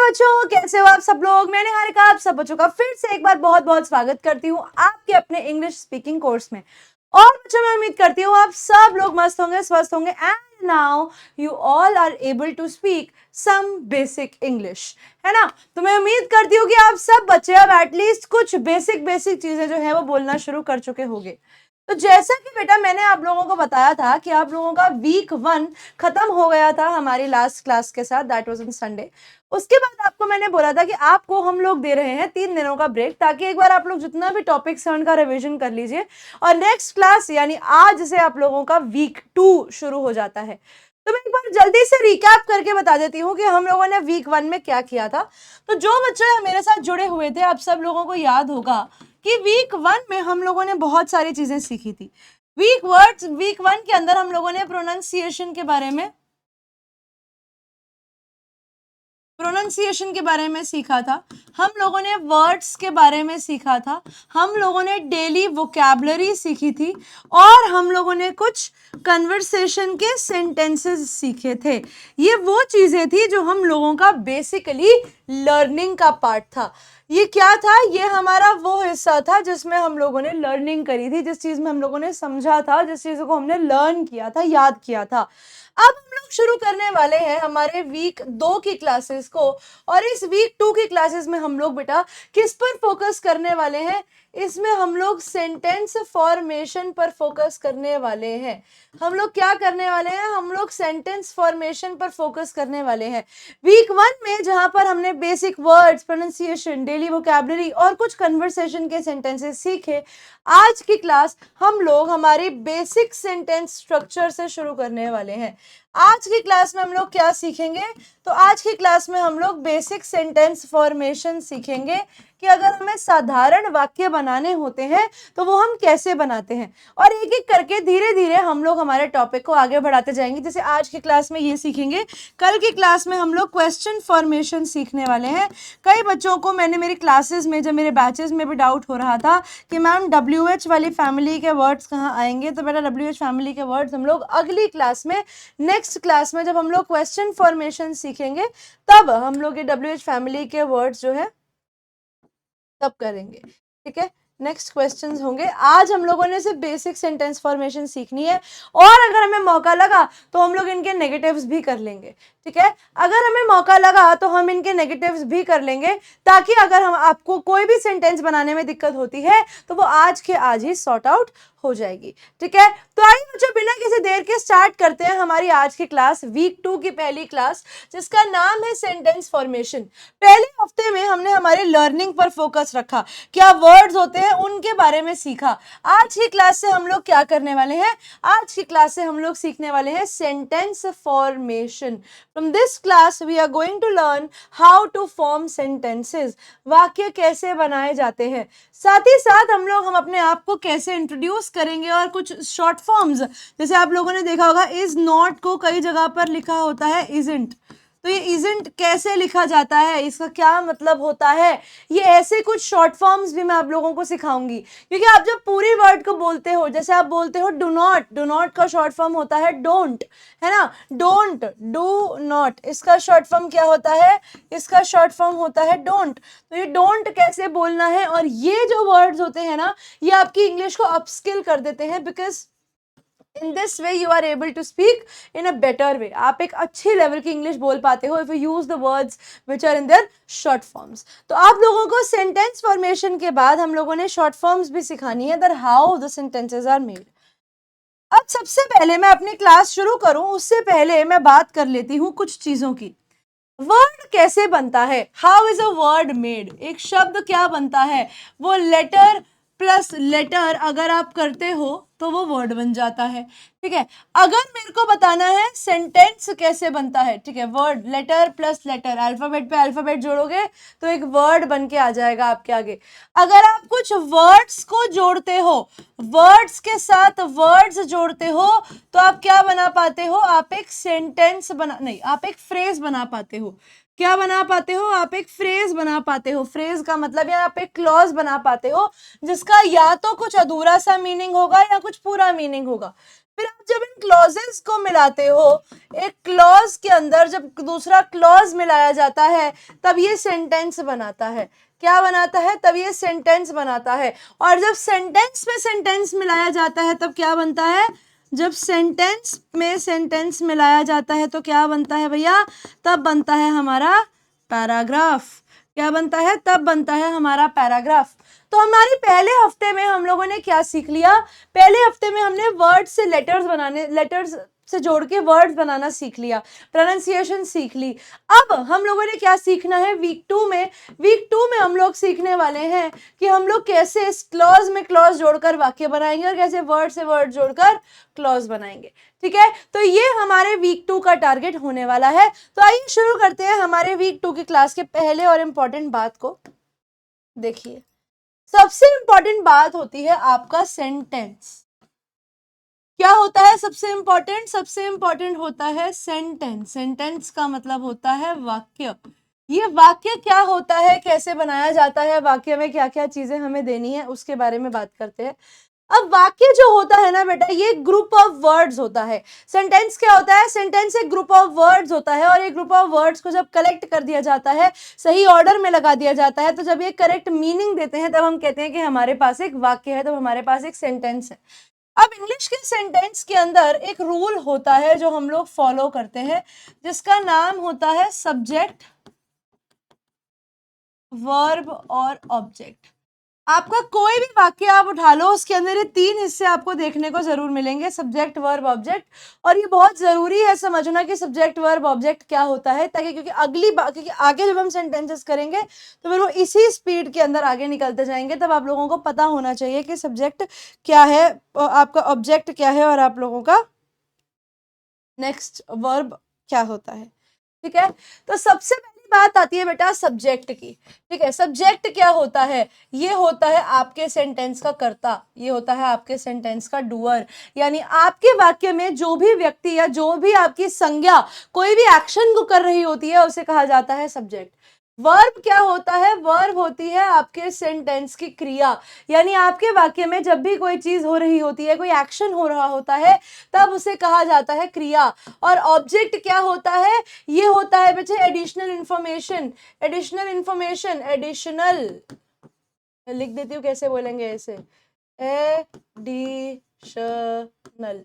बच्चों, कैसे हो आप सब लोग। मैंने निहारिका आप सब बच्चों का फिर से एक बार बहुत बहुत स्वागत करती हूँ आपके अपने इंग्लिश स्पीकिंग कोर्स में। और बच्चों मैं उम्मीद करती हूँ आप सब लोग मस्त होंगे, स्वस्थ होंगे and now you all are able to speak some basic English, है ना। तो मैं उम्मीद करती हूँ कि आप सब बच्चे अब एटलीस्ट कुछ बेसिक चीजें जो है वो बोलना शुरू कर चुके होंगे। तो जैसा कि बेटा मैंने आप लोगों को बताया था कि आप लोगों का वीक 1 खत्म हो गया था हमारी लास्ट क्लास के साथ, दैट वाज ऑन संडे। उसके बाद आपको मैंने बोला था कि आपको हम लोग दे रहे हैं 3 दिनों का ब्रेक, ताकि एक बार आप लोग जितना भी टॉपिक्स हैं उनका रिवीजन कर लीजिए और नेक्स्ट क्लास यानी आज से आप लोगों का वीक 2 शुरू हो जाता है। तो मैं एक बार जल्दी से रिकैप करके बता देती हूँ कि हम लोगों ने वीक 1 में क्या किया था। तो जो बच्चे मेरे साथ जुड़े हुए थे, आप सब लोगों को याद होगा कि वीक 1 में हम लोगों ने बहुत सारी चीजें सीखी थी। वीक 1 के अंदर हम लोगों ने प्रोनाउंसिएशन के बारे में सीखा था, हम लोगों ने वर्ड्स के बारे में सीखा था, हम लोगों ने डेली वोकैबुलरी सीखी थी और हम लोगों ने कुछ कन्वर्सेशन के सेंटेंसेस सीखे थे। ये वो चीजें थी जो हम लोगों का बेसिकली लर्निंग का पार्ट था। ये क्या था? ये हमारा वो हिस्सा था जिसमें हम लोगों ने लर्निंग करी थी, जिस चीज में हम लोगों ने समझा था, जिस चीज को हमने लर्न किया था, याद किया था। अब हम लोग शुरू करने वाले हैं हमारे वीक 2 की क्लासेस को, और इस वीक 2 की क्लासेस में हम लोग बेटा किस पर फोकस करने वाले हैं? इसमें हम लोग सेंटेंस फॉर्मेशन पर फोकस करने वाले हैं। हम लोग क्या करने वाले हैं? हम लोग सेंटेंस फॉर्मेशन पर फोकस करने वाले हैं। वीक 1 में जहां पर हमने basic words, pronunciation, daily vocabulary और कुछ कन्वर्सेशन के सेंटेंसेस सीखे, आज की क्लास हम लोग हमारी बेसिक सेंटेंस स्ट्रक्चर से शुरू करने वाले हैं। आज की क्लास में हम लोग क्या सीखेंगे? तो आज की क्लास में हम लोग बेसिक सेंटेंस फॉर्मेशन सीखेंगे कि अगर हमें साधारण वाक्य बनाने होते हैं तो वो हम कैसे बनाते हैं, और एक एक करके धीरे धीरे हम लोग हमारे टॉपिक को आगे बढ़ाते जाएंगे। जैसे आज की क्लास में ये सीखेंगे, कल की क्लास में हम लोग क्वेश्चन फॉर्मेशन सीखने वाले हैं। कई बच्चों को मैंने मेरी क्लासेस में, जब मेरे बैचेस में भी डाउट हो रहा था कि मैम WH वाली फैमिली के वर्ड्स कहाँ आएंगे, तो बेटा WH फैमिली के वर्ड्स हम लोग अगली क्लास में, नेक्स्ट क्लास में जब हम लोग क्वेश्चन फॉर्मेशन सीखेंगे तब हम लोग ये WH फैमिली के वर्ड्स जो है तब करेंगे। ठीक है, नेक्स्ट क्वेश्चंस होंगे। आज हम लोगों ने सिर्फ बेसिक सेंटेंस फॉर्मेशन सीखनी है, और अगर हमें मौका लगा तो हम लोग इनके नेगेटिव्स भी कर लेंगे। ठीक है, अगर हमें मौका लगा तो हम इनके नेगेटिव्स भी कर लेंगे, ताकि अगर हम आपको कोई भी सेंटेंस बनाने में दिक्कत होती है तो वो आज के आज ही सॉर्ट आउट हो जाएगी। ठीक है, तो आइए बच्चों बिना किसी देर के स्टार्ट करते हैं हमारी आज की क्लास, वीक 2 की पहली क्लास, जिसका नाम है सेंटेंस फॉर्मेशन। पहले हफ्ते में हमने हमारे लर्निंग पर फोकस रखा, क्या वर्ड्स होते हैं उनके बारे में सीखा। आज की क्लास से हम लोग क्या करने वाले हैं? आज की क्लास से हम लोग सीखने वाले हैं sentence formation. From this class we are going to learn how to form sentences, वाक्य कैसे बनाए जाते हैं। साथ ही साथ हम लोग अपने आप को कैसे इंट्रोड्यूस करेंगे, और कुछ शॉर्ट फॉर्म्स, जैसे आप लोगों ने देखा होगा इज नॉट को कई जगह पर लिखा होता है इजंट, तो ये इजंट कैसे लिखा जाता है, इसका क्या मतलब होता है, ये ऐसे कुछ शॉर्ट फॉर्म्स भी मैं आप लोगों को सिखाऊंगी। क्योंकि आप जब पूरी वर्ड को बोलते हो, जैसे आप बोलते हो डू नॉट का शॉर्ट फॉर्म होता है डोंट, है ना। डोंट, डू नॉट, इसका शॉर्ट फॉर्म क्या होता है? इसका शॉर्ट फॉर्म होता है डोंट। तो ये डोंट कैसे बोलना है, और ये जो वर्ड्स होते हैं ना, ये आपकी इंग्लिश को अपस्किल कर देते हैं, because in this way you are able to speak in a better way। आप एक अच्छी लेवल की इंग्लिश बोल पाते हो if you use the words which are in their short forms। तो आप लोगों को सेंटेंस फॉर्मेशन के बाद हम लोगों ने शॉर्ट फॉर्म्स भी सिखानी है, that how the sentences are made। अब सबसे पहले मैं अपनी क्लास शुरू करूं उससे पहले मैं बात कर लेती हूं कुछ चीजों की। वर्ड कैसे बनता है? How is a word made? एक शब्द क्या बनता है? वो लेटर प्लस लेटर अगर आप करते हो तो वो वर्ड बन जाता है। ठीक है, अगर मेरे को बताना है सेंटेंस कैसे बनता है, ठीक है, word letter plus letter, alphabet पे अल्फाबेट जोड़ोगे तो एक वर्ड बन के आ जाएगा आपके आगे। अगर आप कुछ वर्ड्स को जोड़ते हो, वर्ड्स के साथ वर्ड्स जोड़ते हो, तो आप क्या बना पाते हो? आप एक सेंटेंस बना, नहीं, आप एक फ्रेज बना पाते हो। क्या बना पाते हो? आप एक फ्रेज बना पाते हो। फ्रेज का मतलब या आप एक क्लॉज बना पाते हो जिसका या तो कुछ अधूरा सा मीनिंग होगा या कुछ पूरा मीनिंग होगा। फिर आप जब इन क्लॉजेस को मिलाते हो, एक क्लॉज के अंदर जब दूसरा क्लॉज मिलाया जाता है तब ये सेंटेंस बनाता है। क्या बनाता है? तब ये सेंटेंस बनाता है। और जब सेंटेंस में सेंटेंस मिलाया जाता है तब क्या बनता है? जब सेंटेंस में सेंटेंस मिलाया जाता है तो क्या बनता है भैया? तब बनता है हमारा पैराग्राफ। क्या बनता है? तब बनता है हमारा पैराग्राफ। तो हमारे पहले हफ्ते में हम लोगों ने क्या सीख लिया? पहले हफ्ते में हमने वर्ड से लेटर्स से जोड़ के वर्ड्स बनाना सीख लिया, प्रोनाउंसिएशन सीख ली। अब हम लोगों ने क्या सीखना है वीक 2 में? वीक 2 में हम लोग सीखने वाले हैं कि हम लोग कैसे इस क्लॉज में क्लॉज जोड़कर वाक्य बनाएंगे और कैसे वर्ड से वर्ड जोड़कर क्लॉज बनाएंगे। ठीक है, तो ये हमारे वीक 2 का टारगेट होने वाला है। तो आइए शुरू करते हैं हमारे वीक 2 की क्लास के पहले और इम्पोर्टेंट बात को। देखिए, सबसे इंपॉर्टेंट बात होती है आपका सेंटेंस। क्या होता है सबसे इंपॉर्टेंट? सबसे इंपॉर्टेंट होता है सेंटेंस। सेंटेंस का मतलब होता है वाक्य। ये वाक्य क्या होता है, कैसे बनाया जाता है, वाक्य में क्या क्या चीजें हमें देनी है, उसके बारे में बात करते हैं। अब वाक्य जो होता है ना बेटा, ये ग्रुप ऑफ वर्ड्स होता है। सेंटेंस क्या होता है? सेंटेंस एक ग्रुप ऑफ वर्ड्स होता है और एक ग्रुप ऑफ वर्ड्स को जब कलेक्ट कर दिया जाता है, सही ऑर्डर में लगा दिया जाता है, तो जब ये करेक्ट मीनिंग देते हैं तब हम कहते हैं कि हमारे पास एक वाक्य है, तब हमारे पास एक सेंटेंस है। अब इंग्लिश के सेंटेंस के अंदर एक रूल होता है जो हम लोग फॉलो करते हैं, जिसका नाम होता है सब्जेक्ट, वर्ब और ऑब्जेक्ट। आपका कोई भी वाक्य आप उठा लो, उसके अंदर ये तीन हिस्से आपको देखने को जरूर मिलेंगे, सब्जेक्ट, वर्ब, ऑब्जेक्ट। और ये बहुत जरूरी है समझना कि सब्जेक्ट, वर्ब, ऑब्जेक्ट क्या होता है, ताकि क्योंकि आगे जब हम सेंटेंसेस करेंगे तो फिर वो इसी स्पीड के अंदर आगे निकलते जाएंगे। तब आप लोगों को पता होना चाहिए कि सब्जेक्ट क्या है, आपका ऑब्जेक्ट क्या है और आप लोगों का नेक्स्ट वर्ब क्या होता है। ठीक है, तो सबसे पहली बात आती है बेटा सब्जेक्ट की। ठीक है, सब्जेक्ट क्या होता है? ये होता है आपके सेंटेंस का कर्ता, ये होता है आपके सेंटेंस का डूअर। यानी आपके वाक्य में जो भी व्यक्ति या जो भी आपकी संज्ञा कोई भी एक्शन को कर रही होती है उसे कहा जाता है सब्जेक्ट। वर्ब क्या होता है? वर्ब होती है आपके सेंटेंस की क्रिया। यानी आपके वाक्य में जब भी कोई चीज हो रही होती है, कोई एक्शन हो रहा होता है, तब उसे कहा जाता है क्रिया। और ऑब्जेक्ट क्या होता है? ये होता है बच्चे additional information. Additional information, additional लिख देती हूँ, कैसे बोलेंगे इसे? Additional,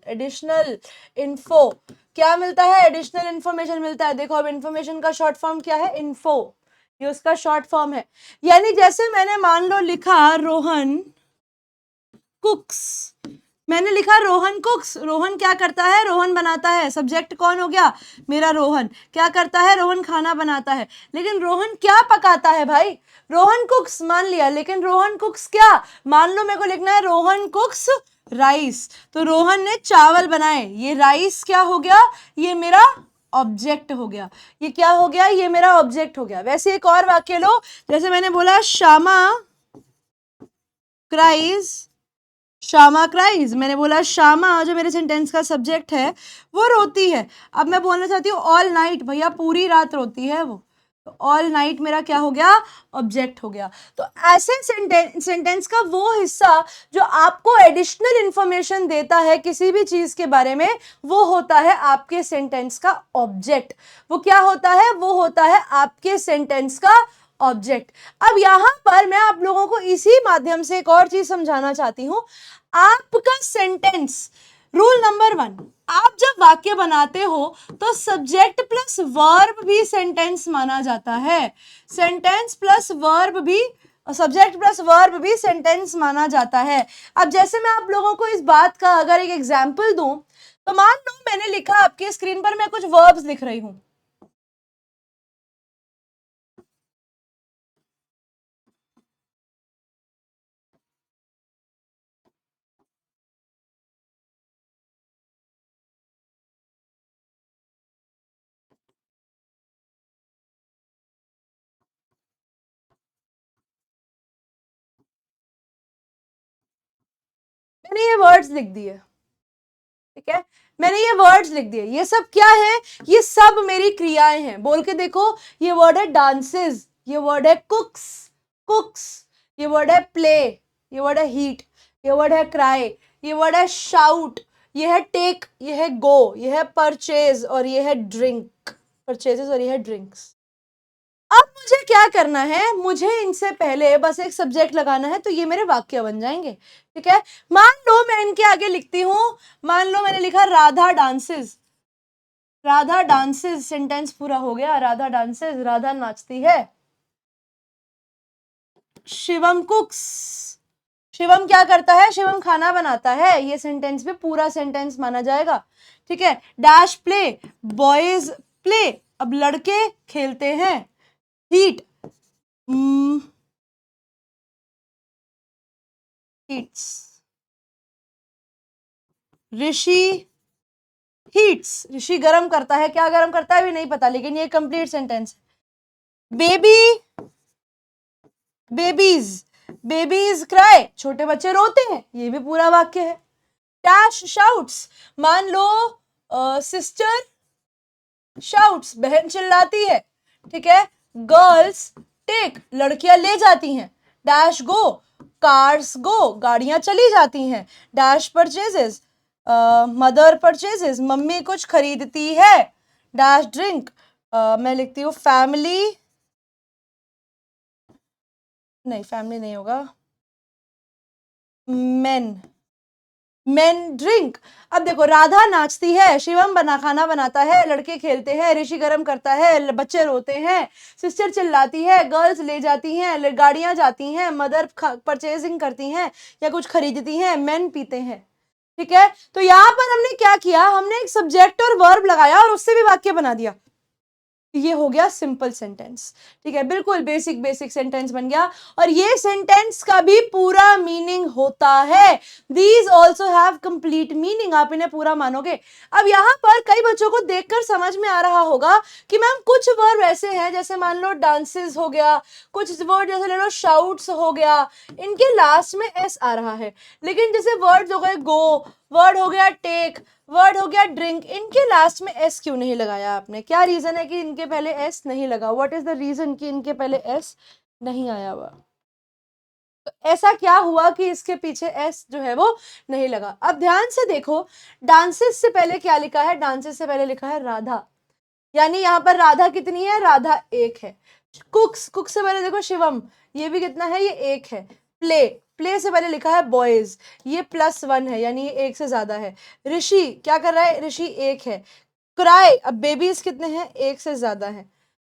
additional info. क्या मिलता है? एडिशनल इंफॉर्मेशन मिलता है। देखो, अब इंफॉर्मेशन का शॉर्ट फॉर्म क्या है? इन्फो, ये उसका शॉर्ट फॉर्म है। यानी जैसे मैंने मान लो लिखा रोहन कुक्स, मैंने लिखा रोहन कुक्स। रोहन क्या करता है? रोहन बनाता है। सब्जेक्ट कौन हो गया? मेरा रोहन। क्या करता है? रोहन खाना बनाता है। लेकिन रोहन क्या पकाता है भाई? रोहन कुक्स मान लिया, लेकिन रोहन कुक्स क्या? मान लो मेरे को लिखना है रोहन कुक्स राइस, तो रोहन ने चावल बनाए, ये राइस क्या हो गया? ये मेरा ऑब्जेक्ट हो गया। ये क्या हो गया? ये मेरा ऑब्जेक्ट हो गया। वैसे एक और वाक्य लो, जैसे मैंने बोला श्यामा क्राइज, श्यामा क्राइज। मैंने बोला श्यामा जो मेरे सेंटेंस का सब्जेक्ट है वो रोती है। अब मैं बोलना चाहती हूँ ऑल नाइट, भैया पूरी रात रोती है वो, तो ऑल नाइट मेरा क्या हो गया? ऑब्जेक्ट हो गया। तो ऐसे सेंटेंस का वो हिस्सा जो आपको एडिशनल इंफॉर्मेशन देता है किसी भी चीज के बारे में, वो होता है आपके सेंटेंस का ऑब्जेक्ट। वो क्या होता है? वो होता है आपके सेंटेंस का ऑब्जेक्ट। अब यहां पर मैं आप लोगों को इसी माध्यम से एक और चीज समझाना चाहती हूं। आपका सेंटेंस, रूल नंबर 1, आप जब वाक्य बनाते हो तो सब्जेक्ट प्लस वर्ब भी सेंटेंस माना जाता है। सेंटेंस प्लस वर्ब भी, सब्जेक्ट प्लस वर्ब भी सेंटेंस माना जाता है। अब जैसे मैं आप लोगों को इस बात का अगर एक एग्जांपल दूं, तो मान लो मैंने लिखा आपके स्क्रीन पर, मैं कुछ वर्ब्स लिख रही हूं। मैंने ये वर्ड्स लिख दिए, ठीक है, मैंने ये वर्ड्स लिख दिए। ये सब क्या है? ये सब मेरी क्रियाएं हैं। बोल के देखो, ये वर्ड है डांसेस, ये वर्ड है कुक्स, कुक्स, ये वर्ड है प्ले, ये वर्ड है हीट, ये वर्ड है क्राई, ये वर्ड है शाउट, ये है टेक, ये है गो, ये है परचेज और ये है ड्रिंक, परचेजेस और ये है ड्रिंक्स। अब मुझे क्या करना है, मुझे इनसे पहले बस एक सब्जेक्ट लगाना है, तो ये मेरे वाक्य बन जाएंगे, ठीक है। मान लो मैं इनके आगे लिखती हूं, मान लो मैंने लिखा Radha dances, Radha dances, sentence पूरा हो गया, राधा डांसेस, राधा नाचती है। शिवम कुक्स, शिवम क्या करता है, शिवम खाना बनाता है, ये सेंटेंस भी पूरा सेंटेंस माना जाएगा, ठीक है। डैश प्ले, बॉयज प्ले, अब लड़के खेलते हैं। हीट, हीट्स, ऋषि हीट्स, ऋषि गर्म करता है, क्या गर्म करता है भी नहीं पता, लेकिन ये कंप्लीट सेंटेंस है। बेबी, बेबीज, बेबीज क्राई, छोटे बच्चे रोते हैं, ये भी पूरा वाक्य है। डैश शाउट्स, मान लो सिस्टर शाउट्स, बहन चिल्लाती है, ठीक है। गर्ल्स टेक, लड़कियां ले जाती हैं। डैश गो, कार्स गो, गाड़ियां चली जाती हैं। Dash purchases, mother purchases, mummy कुछ खरीदती है। डैश ड्रिंक, मैं लिखती हूँ फैमिली, नहीं फैमिली नहीं होगा, मेन, मेन ड्रिंक। अब देखो, राधा नाचती है, शिवम खाना बनाता है, लड़के खेलते हैं, ऋषि गर्म करता है, बच्चे रोते हैं, सिस्टर चिल्लाती है, गर्ल्स ले जाती हैं, गाड़ियां जाती हैं, मदर परचेजिंग करती हैं या कुछ खरीदती हैं, मेन पीते हैं, ठीक है। तो यहां पर हमने क्या किया, हमने एक सब्जेक्ट और वर्ब लगाया और उससे भी वाक्य बना दिया, ये हो गया सिंपल सेंटेंस, ठीक है, बिल्कुल बेसिक बेसिक सेंटेंस बन गया। और ये सेंटेंस का भी पूरा मीनिंग होता है, these also have complete meaning, आप इन्हें पूरा मानोगे। अब यहाँ पर कई बच्चों को देखकर समझ में आ रहा होगा कि मैम कुछ वर्ड ऐसे हैं, जैसे मान लो डांसेस हो गया, कुछ वर्ड जैसे ले लो शाउट्स हो गया, इनके लास्ट में एस आ रहा है, लेकिन जैसे वर्ड्स हो गए गो, वर्ड हो गया टेक, वर्ड हो गया ड्रिंक, इनके लास्ट में एस क्यों नहीं लगाया आपने, क्या रीजन है कि इनके पहले एस नहीं लगा, व्हाट इज द रीजन कि इनके पहले एस नहीं आया हुआ, तो ऐसा क्या हुआ कि इसके पीछे एस जो है वो नहीं लगा। अब ध्यान से देखो, डांसेस से पहले क्या लिखा है, डांसेस से पहले लिखा है राधा, यानी यहाँ पर राधा कितनी है, राधा एक है। कुक्स, कुक्स से पहले देखो शिवम, ये भी कितना है, ये एक है। प्ले, प्ले से पहले लिखा है बॉयज, ये +1 है, यानी ये एक से ज्यादा है। ऋषि क्या कर रहा है, ऋषि एक है। क्राई, अब बेबीज कितने हैं, एक से ज्यादा है।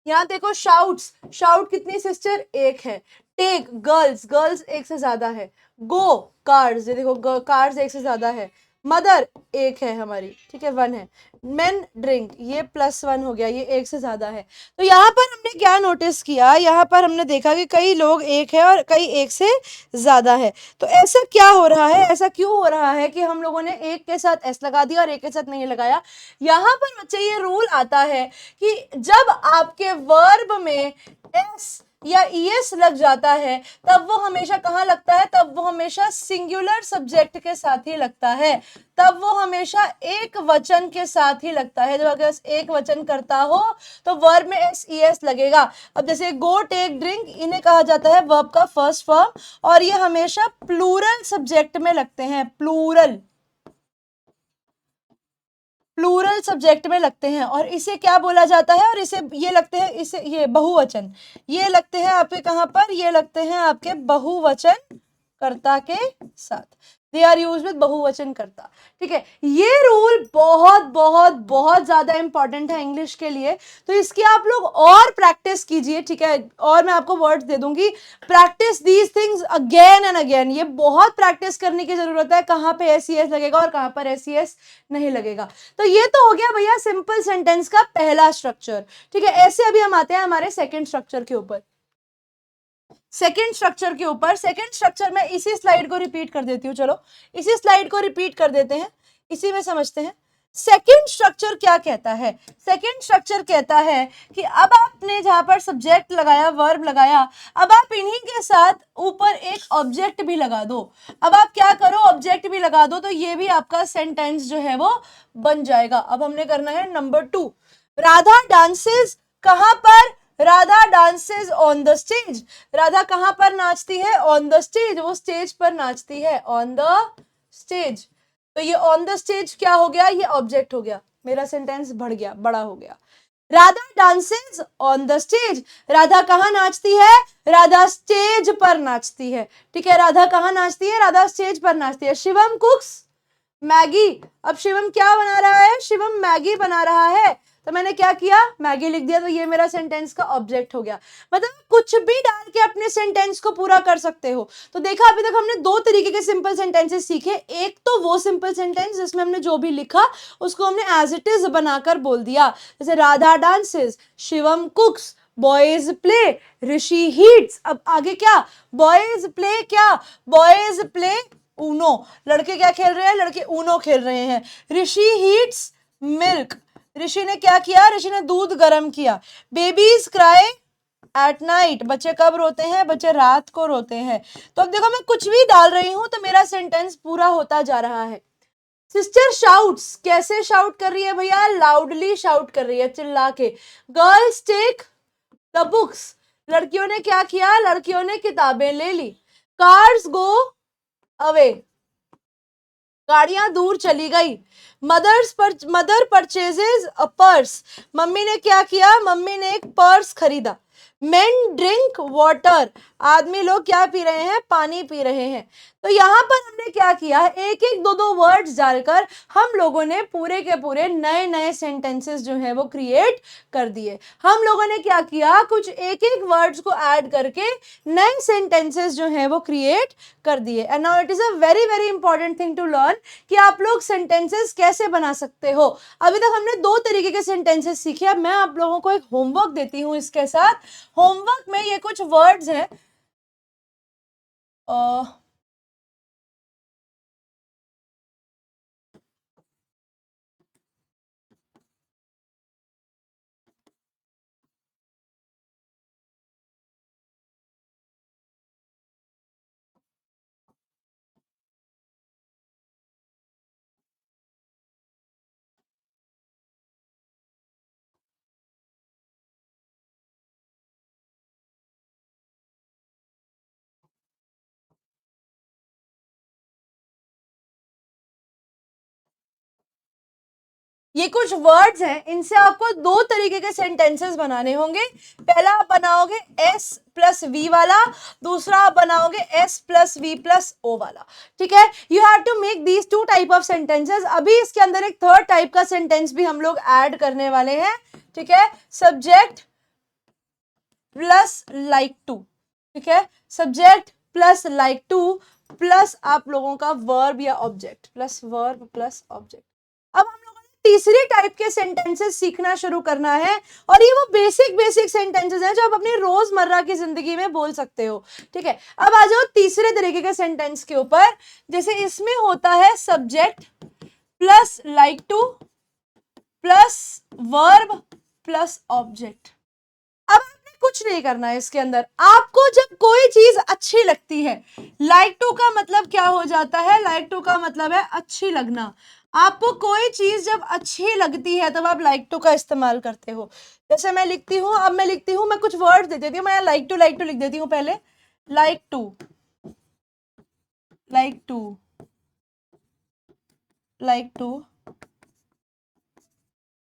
यहाँ देखो शाउट्स, शाउट कितनी सिस्टर, एक है। टेक, गर्ल्स, गर्ल्स एक से ज्यादा है। गो, कार्स, ये देखो कार्स एक से ज्यादा है। मदर एक है हमारी, ठीक है 1 है। मेन ड्रिंक, ये +1 हो गया, ये एक से ज्यादा है। तो यहाँ पर हमने क्या नोटिस किया, यहाँ पर हमने देखा कि कई लोग एक है और कई एक से ज्यादा है। तो ऐसा क्या हो रहा है, ऐसा क्यों हो रहा है कि हम लोगों ने एक के साथ एस लगा दिया और एक के साथ नहीं लगाया। यहाँ पर बच्चे ये रूल आता है कि जब आपके वर्ब में एस या ईएस लग जाता है, तब वो हमेशा कहाँ लगता है, तब वो हमेशा सिंगुलर सब्जेक्ट के साथ ही लगता है, तब वो हमेशा एक वचन के साथ ही लगता है। जब अगर एक वचन करता हो तो वर्ब में एस ईएस लगेगा। अब जैसे गो, टेक, ड्रिंक, इन्हें कहा जाता है वर्ब का फर्स्ट फॉर्म, और ये हमेशा प्लूरल सब्जेक्ट में लगते हैं, प्लूरल, प्लूरल सब्जेक्ट में लगते हैं। और इसे क्या बोला जाता है, और इसे ये लगते हैं, इसे ये बहुवचन, ये लगते हैं आपके कहां पर, ये लगते हैं आपके बहुवचन कर्ता के साथ, दे आर यूज्ड विद बहुवचन कर्ता, ठीक है। ये रूल बहुत बहुत बहुत ज्यादा इंपॉर्टेंट है इंग्लिश के लिए, तो इसकी आप लोग और प्रैक्टिस कीजिए, ठीक है। और मैं आपको वर्ड्स दे दूंगी, practice these things again and again, ये बहुत प्रैक्टिस करने की जरूरत है, कहां पे एस लगेगा और कहां पर एस नहीं लगेगा। तो ये तो हो गया भैया सिंपल सेंटेंस का पहला स्ट्रक्चर, ठीक है। ऐसे अभी हम आते हैं हमारे सेकेंड स्ट्रक्चर के ऊपर। सेकेंड स्ट्रक्चर के ऊपर, सेकेंड स्ट्रक्चर में इसी स्लाइड को रिपीट कर देती हूँ, चलो इसी स्लाइड को रिपीट कर देते हैं, इसी में समझते हैं। सेकेंड स्ट्रक्चर क्या कहता है, सेकेंड स्ट्रक्चर कहता है कि अब आपने जहां पर सब्जेक्ट लगाया, वर्ब लगाया, अब आप इन्हीं के साथ ऊपर एक ऑब्जेक्ट भी लगा दो। अब आप क्या करो, ऑब्जेक्ट भी लगा दो, तो ये भी आपका सेंटेंस जो है वो बन जाएगा। अब हमने करना है नंबर 2, राधा डांसेस, कहां पर, Radha dances on the stage, Radha कहां पर नाचती है, ऑन द स्टेज, वो स्टेज पर नाचती है, ऑन द स्टेज। तो ये ऑन द स्टेज क्या हो गया, ये ऑब्जेक्ट हो गया, मेरा सेंटेंस बढ़ गया, बड़ा हो गया। Radha dances on the stage, Radha कहाँ नाचती है, राधा स्टेज पर नाचती है, ठीक है। राधा कहाँ नाचती है, राधा स्टेज पर नाचती है। शिवम कुक्स मैगी, अब शिवम क्या बना रहा है, शिवम मैगी बना रहा है, तो मैंने क्या किया, मैगी लिख दिया, तो ये मेरा सेंटेंस का ऑब्जेक्ट हो गया। मतलब कुछ भी डाल के अपने सेंटेंस को पूरा कर सकते हो। तो देखा अभी तक हमने दो तरीके के सिंपल सेंटेंसेस सीखे, एक तो वो सिंपल सेंटेंस जिसमें हमने जो भी लिखा उसको हमने एज इट इज बनाकर बोल दिया, जैसे Radha dances, Shivam cooks, boys play, Rishi heats. अब आगे क्या, बॉयज प्ले, क्या बॉयज प्ले ऊनो, लड़के क्या खेल रहे हैं, लड़के ऊनो खेल रहे हैं। ऋषि हीट्स मिल्क, ऋषि ने क्या किया, ऋषि ने दूध गर्म किया। बेबीज क्राई एट नाइट, बच्चे कब रोते हैं, बच्चे रात को रोते हैं। तो अब देखो मैं कुछ भी डाल रही हूं तो मेरा सेंटेंस पूरा होता जा रहा है। सिस्टर शाउट्स, कैसे शाउट कर रही है भैया, लाउडली शाउट कर रही है, चिल्ला के। गर्ल्स टेक द बुक्स, लड़कियों ने क्या किया, लड़कियों ने किताबें ले ली। कार्स गो अवे, गाड़ियां दूर चली गई। Mother purchases a purse, mummy ने क्या किया, मम्मी ने एक पर्स खरीदा। मेन ड्रिंक वाटर, आदमी लोग क्या पी रहे हैं, पानी पी रहे हैं। तो यहां पर हमने क्या किया है, एक एक दो दो वर्ड्स डालकर हम लोगों ने पूरे के पूरे नए नए सेंटेंसेस जो है वो क्रिएट कर दिए। हम लोगों ने क्या किया, कुछ एक एक वर्ड्स को ऐड करके नए सेंटेंसेस जो है वो क्रिएट कर दिए। And now it is a very very important thing to learn कि आप लोग सेंटेंसेस कैसे बना सकते हो। अभी तक हमने दो तरीके के सेंटेंसेस सीखे, अब मैं आप लोगों को एक होमवर्क देती हूँ इसके साथ। होमवर्क में ये कुछ वर्ड्स हैं, ये कुछ वर्ड्स हैं, इनसे आपको दो तरीके के सेंटेंसेस बनाने होंगे। पहला आप बनाओगे S प्लस V वाला, दूसरा आप बनाओगे S plus V plus O वाला, ठीक है। You have to make these two type of sentences. अभी इसके अंदर एक थर्ड टाइप का सेंटेंस भी हम लोग ऐड करने वाले हैं, ठीक है। सब्जेक्ट प्लस लाइक टू, ठीक है, subject plus like two plus आप लोगों का वर्ब या object, plus verb plus object. अब हम लोगों ने तीसरी टाइप के सेंटेंसेस सीखना शुरू करना है, और ये वो बेसिक बेसिक सेंटेंसेस हैं जो आप अपनी रोजमर्रा की जिंदगी में बोल सकते हो, ठीक है। अब आ जाओ तीसरे तरीके के सेंटेंस के ऊपर, जैसे इसमें होता है subject plus like to plus verb plus object. अब आपने कुछ नहीं करना है इसके अंदर, आपको जब कोई चीज अच्छी लगती है, लाइक टू का मतलब क्या हो जाता है, लाइक टू का मतलब है अच्छी लगना। आपको कोई चीज जब अच्छी लगती है तब आप लाइक टू का इस्तेमाल करते हो। जैसे मैं लिखती हूँ, अब मैं लिखती हूँ, मैं कुछ वर्ड दे देती हूँ, मैं लाइक टू लिख देती हूँ पहले, like to like to like to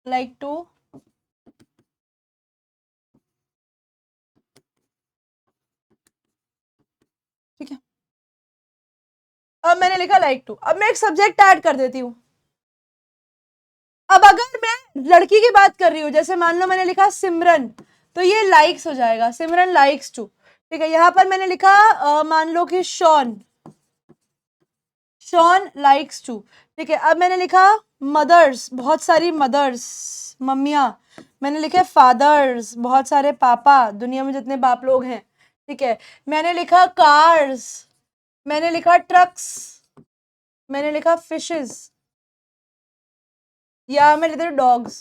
like to, ठीक है। अब मैंने लिखा लाइक टू, अब मैं एक सब्जेक्ट ऐड कर देती हूँ। अब अगर मैं लड़की की बात कर रही हूँ, जैसे मान लो मैंने लिखा सिमरन, तो ये लाइक्स हो जाएगा, सिमरन लाइक्स टू, ठीक है। यहां पर मैंने लिखा मान लो कि शॉन, शॉन लाइक्स टू, ठीक है। अब मैंने लिखा मदर्स, बहुत सारी मदर्स, मम्मियाँ, मैंने लिखे फादर्स, बहुत सारे पापा, दुनिया में जितने बाप लोग हैं, ठीक है। मैंने लिखा कार्स, मैंने लिखा ट्रक्स, मैंने लिखा फिशेस, या मैं लिखती हूँ डॉग्स,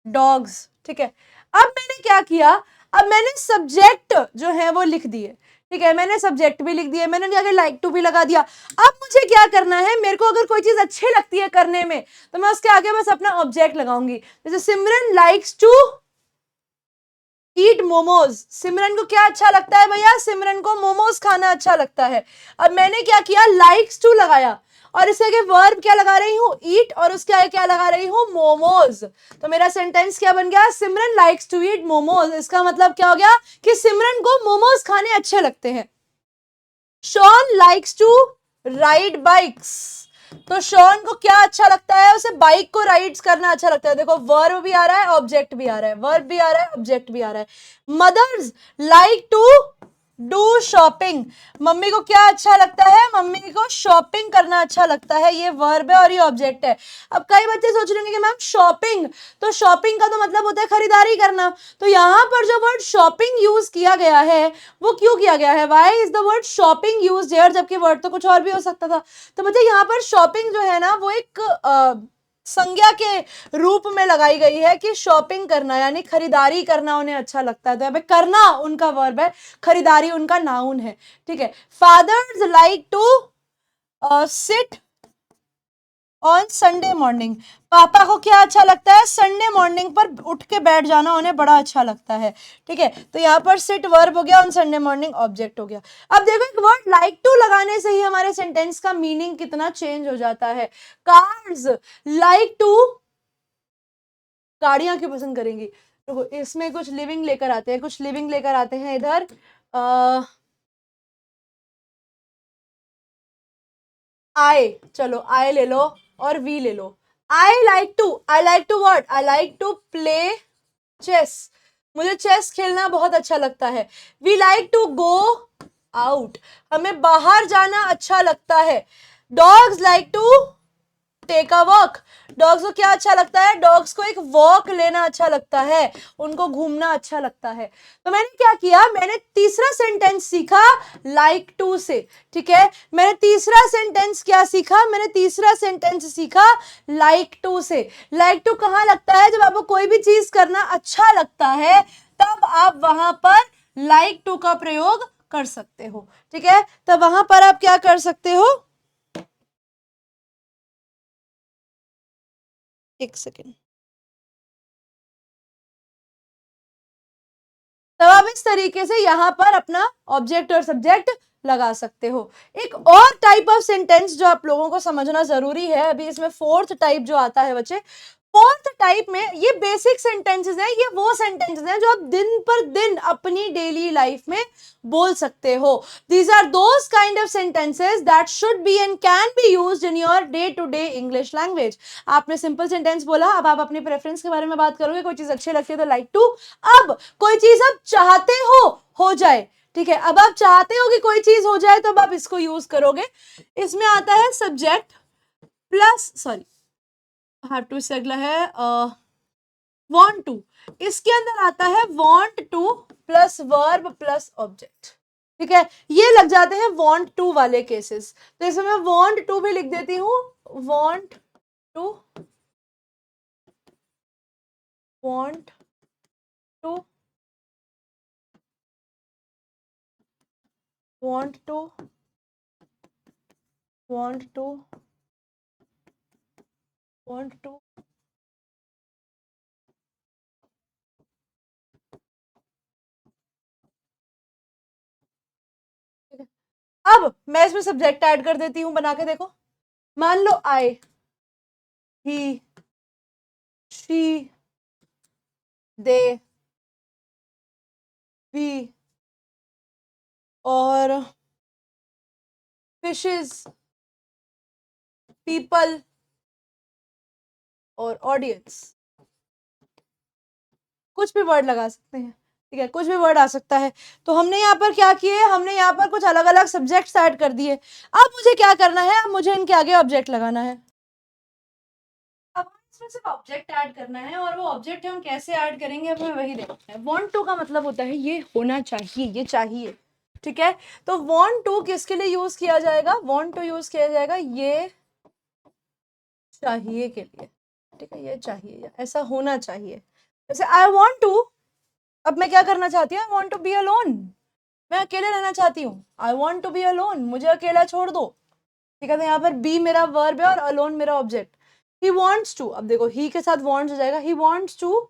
डॉग्स, ठीक है। अब मैंने क्या किया, अब मैंने सब्जेक्ट जो है वो लिख दिए, ठीक है, मैंने सब्जेक्ट भी लिख दिया, मैंने क्या लाइक टू भी लगा दिया। अब मुझे क्या करना है, मेरे को अगर कोई चीज अच्छी लगती है करने में तो मैं उसके आगे बस अपना ऑब्जेक्ट लगाऊंगी। जैसे सिमरन लाइक्स टू ईट मोमोज। सिमरन को क्या अच्छा लगता है भैया? सिमरन को मोमोज खाना अच्छा लगता है। अब मैंने क्या किया, लाइक्स टू लगाया और इसके आगे वर्ब क्या लगा रही हूँ, ईट, और उसके आगे क्या लगा रही हूँ, मोमोज। तो मेरा सेंटेंस क्या बन गया, सिमरन लाइक्स टू ईट मोमोज। इसका मतलब क्या हो गया कि सिमरन को मोमोज खाने अच्छे लगते हैं। Shawn likes to ride bikes. तो शॉन को क्या अच्छा लगता है, उसे बाइक को राइड्स करना अच्छा लगता है। देखो वर्ब भी आ रहा है, ऑब्जेक्ट भी आ रहा है, वर्ब भी आ रहा है, ऑब्जेक्ट भी आ रहा है। Mothers like to do shopping. मम्मी को क्या अच्छा लगता है, मम्मी को शॉपिंग करना अच्छा लगता है। ये वर्ब है और ये ऑब्जेक्ट है। अब कई बच्चे सोच रहे हैं कि मैम शॉपिंग, तो शॉपिंग का तो मतलब होता है खरीदारी करना। तो यहां पर जो वर्ड शॉपिंग यूज किया गया है वो क्यों किया गया है, why is the word shopping used here, जबकि वर्ड तो कुछ और भी हो सकता था। तो बच्चे यहाँ पर शॉपिंग जो है ना वो एक संज्ञा के रूप में लगाई गई है कि शॉपिंग करना यानी खरीदारी करना उन्हें अच्छा लगता है। तो यहाँ पे करना उनका वर्ब है, खरीदारी उनका नाउन है। ठीक है। Fathers like to sit on Sunday morning. पापा को क्या अच्छा लगता है, संडे मॉर्निंग पर उठ के बैठ जाना उन्हें बड़ा अच्छा लगता है। ठीक है। तो यहाँ पर सिट वर्ब हो गया, ऑन संडे मॉर्निंग ऑब्जेक्ट हो गया। अब देखो एक वर्ड लाइक टू लगाने से ही हमारे सेंटेंस का मीनिंग कितना चेंज हो जाता है। कार्स लाइक टू, गाड़ियां क्यों पसंद करेंगी, तो इसमें कुछ लिविंग लेकर आते हैं, कुछ लिविंग लेकर आते हैं इधर। आई, चलो आई ले लो और वी ले लो। I like to what, I like to play chess. मुझे चेस खेलना बहुत अच्छा लगता है। We like to go out, हमें बाहर जाना अच्छा लगता है। Dogs like to take a walk. Dogs को क्या अच्छा लगता है, डॉग्स को एक वॉक लेना अच्छा लगता है, उनको घूमना अच्छा लगता है। तो मैंने क्या किया, मैंने तीसरा सेंटेंस सीखा लाइक टू से। ठीक है। मैंने तीसरा सेंटेंस क्या सीखा, मैंने तीसरा सेंटेंस सीखा लाइक टू से। लाइक टू कहां लगता है, जब आपको कोई भी चीज करना अच्छा लगता है तब आप वहां पर लाइक टू का प्रयोग कर सकते हो। ठीक है। तब वहां पर आप क्या कर सकते हो, एक सेकेंड, तब आप इस तरीके से यहां पर अपना ऑब्जेक्ट और सब्जेक्ट लगा सकते हो। एक और टाइप ऑफ सेंटेंस जो आप लोगों को समझना जरूरी है, अभी इसमें फोर्थ टाइप जो आता है बच्चे, फोर्थ टाइप में ये बेसिक सेंटेंसेस हैं, ये वो सेंटेंसेस हैं जो आप दिन पर दिन अपनी डेली लाइफ में बोल सकते हो। These are those kind of sentences that should be and can be used in your day to day English language. आपने सिंपल सेंटेंस बोला, अब आप अपनी प्रेफरेंस के बारे में बात करोगे, कोई चीज अच्छी लगती है तो लाइक टू। अब कोई चीज आप चाहते हो जाए, ठीक है, अब आप चाहते हो कि कोई चीज हो जाए तो अब आप इसको यूज करोगे। इसमें आता है subject plus, sorry have to से अगला है वांट टू। इसके अंदर आता है want to plus verb plus object. ठीक है। ये लग जाते हैं वांट टू वाले केसेस। तो इसमें मैं वांट टू भी लिख देती हूं, want to, want to, want to, want to, want to. अब मैं इसमें सब्जेक्ट ऐड कर देती हूं, बना के देखो। मान लो आई, ही, शी, दे, वी और फिशेस, पीपल और ऑडियंस। कुछ भी वर्ड लगा सकते हैं। ठीक है, कुछ भी वर्ड आ सकता है। तो हमने यहाँ पर क्या किए, हमने यहाँ पर कुछ अलग अलग सब्जेक्ट्स ऐड कर दिए। अब मुझे क्या करना है, अब मुझे इनके आगे ऑब्जेक्ट लगाना है। अब इसमें सिर्फ ऑब्जेक्ट ऐड करना है, और वो ऑब्जेक्ट हम कैसे ऐड करेंगे अब हमें वही देखना है। वांट टू का मतलब होता है ये होना चाहिए, ये चाहिए। ठीक है। तो वांट टू किसके लिए यूज किया जाएगा, वांट टू यूज किया जाएगा ये चाहिए के लिए। ठीक है, ये चाहिए या ऐसा होना चाहिए। जैसे आई वांट टू, अब मैं क्या करना चाहती हूँ, I want to be alone, मैं अकेले रहना चाहती हूँ। I want to be alone, मुझे अकेला छोड़ दो। ठीक है। तो यहाँ पर बी मेरा वर्ब है और अलोन मेरा ऑब्जेक्ट। ही वांट्स टू, अब देखो ही के साथ वांट्स हो जाएगा, he wants to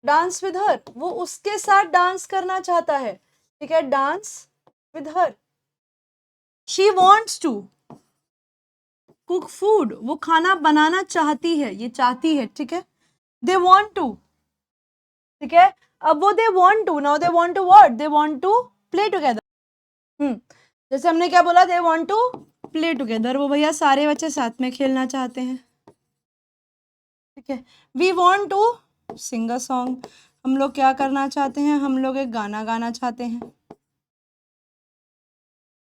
dance with her, वो उसके साथ डांस करना चाहता है, ठीक है, dance with her. She wants to cook food, वो खाना बनाना चाहती है, ये चाहती है, ठीक है। दे वॉन्ट टू, ठीक है, अब वो they want to, now they want to what, they want to play together. जैसे हमने क्या बोला, they want to play together, वो भैया सारे बच्चे साथ में खेलना चाहते हैं, ठीक है। We want to sing a song, हम लोग क्या करना चाहते हैं, हम लोग एक गाना गाना चाहते हैं।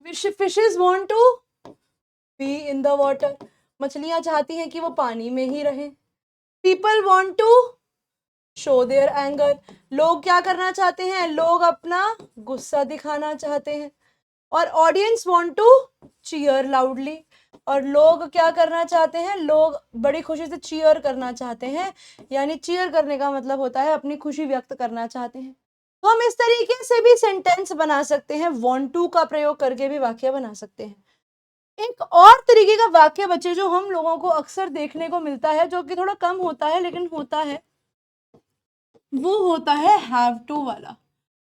Fishes want to be in the water, मछलियां चाहती हैं कि वो पानी में ही रहे। People want to show their anger, लोग क्या करना चाहते हैं, लोग अपना गुस्सा दिखाना चाहते हैं। और audience want to cheer loudly, और लोग क्या करना चाहते हैं, लोग बड़ी खुशी से चीयर करना चाहते हैं, यानी चीयर करने का मतलब होता है अपनी खुशी व्यक्त करना चाहते हैं। तो हम इस तरीके से भी सेंटेंस बना सकते हैं, वॉन्ट टू का प्रयोग करके भी वाक्य बना सकते हैं। एक और तरीके का वाक्य बच्चे जो हम लोगों को अक्सर देखने को मिलता है, जो कि थोड़ा कम होता है लेकिन होता है, वो होता है हैव टू वाला,